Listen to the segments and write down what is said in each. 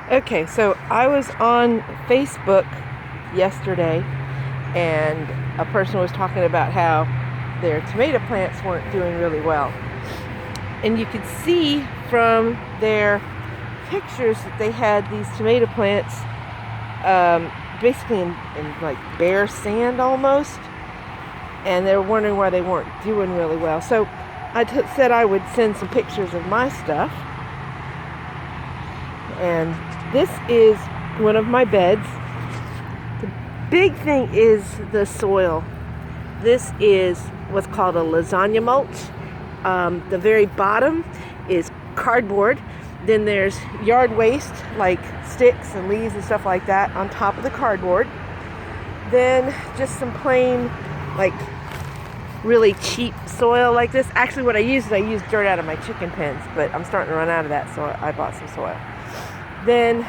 Okay, so I was on Facebook yesterday and a person was talking about how their tomato plants weren't doing really well. And you could see from their pictures that they had these tomato plants basically in like bare sand almost. And they were wondering why they weren't doing really well. So I said I would send some pictures of my stuff. And this is one of my beds. The big thing is the soil. This is what's called a lasagna mulch. The very bottom is cardboard. Then there's yard waste like sticks and leaves and stuff like that on top of the cardboard. Then just some plain like really cheap soil like this. Actually what I use dirt out of my chicken pens, but I'm starting to run out of that, so I bought some soil. Then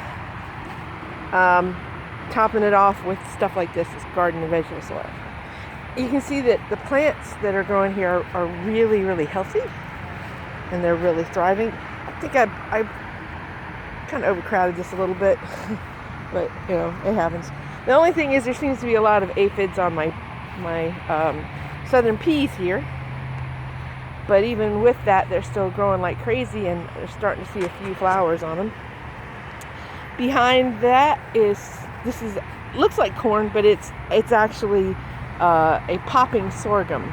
topping it off with stuff like this is garden and vegetable soil. You can see that the plants that are growing here are really, really healthy and they're really thriving. I think I kind of overcrowded this a little bit, but you know, it happens. The only thing is there seems to be a lot of aphids on my southern peas here, but even with that they're still growing like crazy and they're starting to see a few flowers on them. Behind that looks like corn, but it's actually a popping sorghum,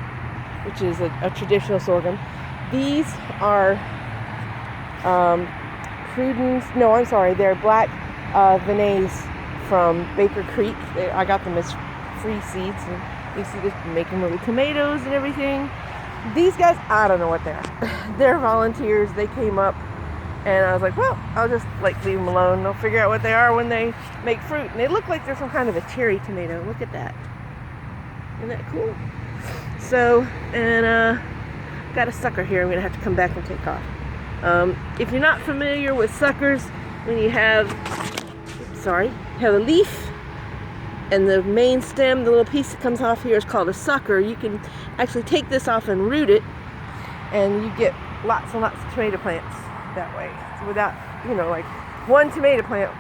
which is a traditional sorghum. These are they're black Vinays from Baker Creek. I got them as free seeds, and you see this making little tomatoes and everything. These guys, I don't know what they're. They're volunteers. They came up, and I was like, well, I'll just like leave them alone. They'll figure out what they are when they make fruit. And they look like they're some kind of a cherry tomato. Look at that. Isn't that cool? So, and got a sucker here. I'm gonna have to come back and take off. If you're not familiar with suckers, when you have a leaf and the main stem, the little piece that comes off here is called a sucker. You can actually take this off and root it, and you get lots and lots of tomato plants that way. So without, like one tomato plant,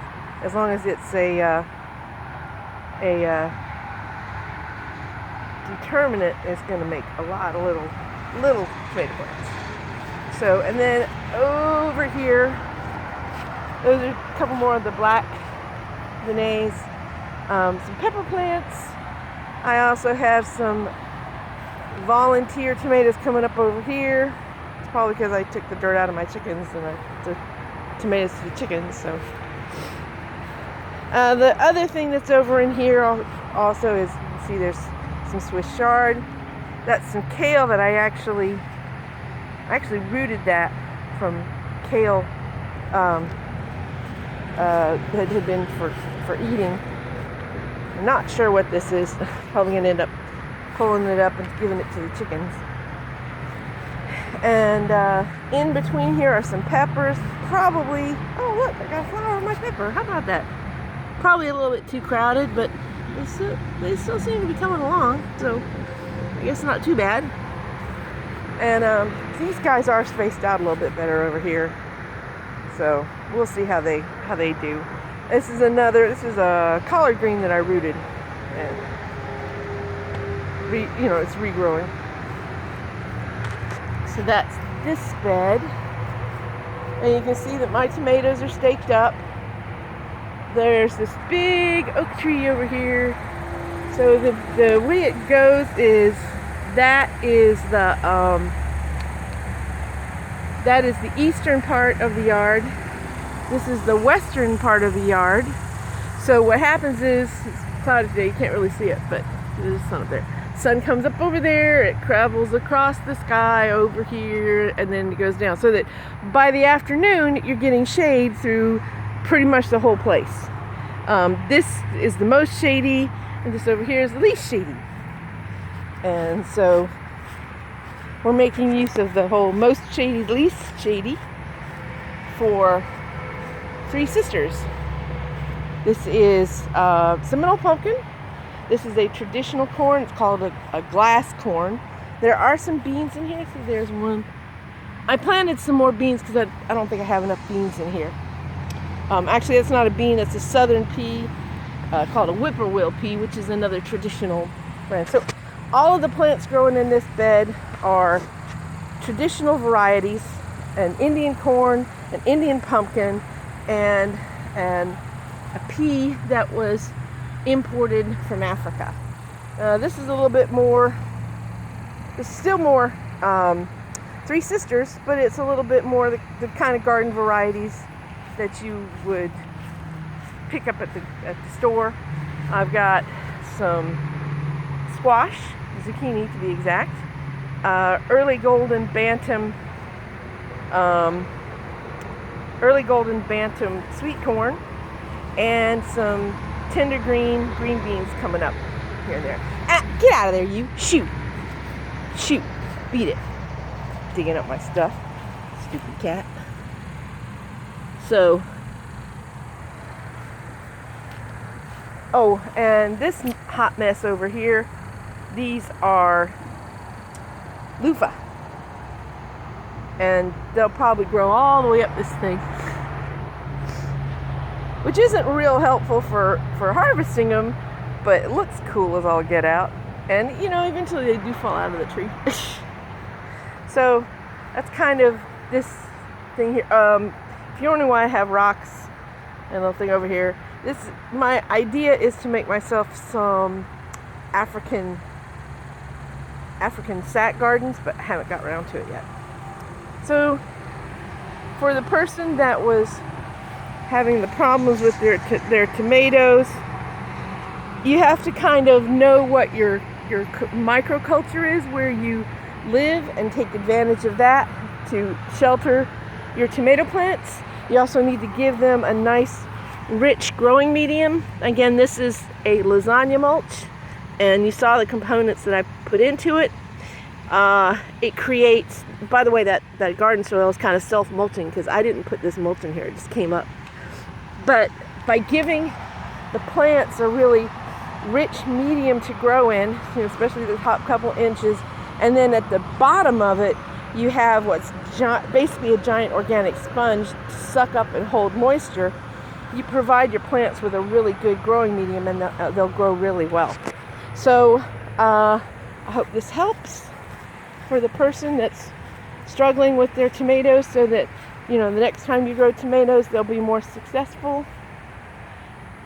as long as it's a determinate, is going to make a lot of little tomato plants. So, and then over here, those are a couple more of the black Vinays, some pepper plants. I also have some volunteer tomatoes coming up over here. It's probably because I took the dirt out of my chickens and I took tomatoes to the chickens. So, the other thing that's over in here also is, you can see there's some Swiss chard. That's some kale that I actually rooted that from kale that had been for eating. I'm not sure what this is. Probably gonna end up pulling it up and giving it to the chickens. And in between here are some peppers. Probably, oh look, I got a flower on my pepper. How about that? Probably a little bit too crowded, but they still seem to be coming along, so I guess not too bad. And these guys are spaced out a little bit better over here, so we'll see how they do. This is a collard green that I rooted, and it's regrowing. So that's this bed, and you can see that my tomatoes are staked up. There's this big oak tree over here. So the way it goes is that is the eastern part of the yard. This is the western part of the yard. So what happens is, it's cloudy today, you can't really see it, but there's the sun up there. Sun comes up over there, it travels across the sky over here, and then it goes down. So that by the afternoon, you're getting shade through pretty much the whole place. This is the most shady, and this over here is the least shady. And so we're making use of the whole most shady, least shady for Three Sisters. This is Seminole pumpkin. This is a traditional corn. It's called a glass corn. There are some beans in here. So there's one. I planted some more beans because I don't think I have enough beans in here. Actually, that's not a bean, it's a southern pea called a whippoorwill pea, which is another traditional plant. So all of the plants growing in this bed are traditional varieties: an Indian corn, an Indian pumpkin, and a pea that was imported from Africa. This is a little bit more, it's still more Three Sisters, but it's a little bit more the kind of garden varieties that you would pick up at the store. I've got some squash, zucchini to be exact, early golden bantam sweet corn, and some tender green beans coming up here and there. Ah, get out of there, you! Shoot! Beat it! Digging up my stuff, stupid cat. So, oh, and this hot mess over here, these are loofah, and they'll probably grow all the way up this thing, which isn't real helpful for harvesting them, but it looks cool as all get out. And you know, eventually they do fall out of the tree. So that's kind of this thing here. If you're wondering why I have rocks and a little thing over here, my idea is to make myself some African sack gardens, but I haven't got around to it yet. So for the person that was having the problems with their tomatoes, you have to kind of know what your microculture is, where you live, and take advantage of that to shelter your tomato plants. You also need to give them a nice rich growing medium. Again, this is a lasagna mulch, and you saw the components that I put into it. It creates, by the way, that garden soil is kind of self-mulching because I didn't put this mulch in here, it just came up. But by giving the plants a really rich medium to grow in, you know, especially the top couple inches, and then at the bottom of it you have what's basically a giant organic sponge to suck up and hold moisture, you provide your plants with a really good growing medium, and they'll grow really well. So I hope this helps for the person that's struggling with their tomatoes, so that, you know, the next time you grow tomatoes they'll be more successful.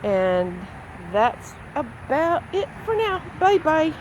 And that's about it for now. Bye bye.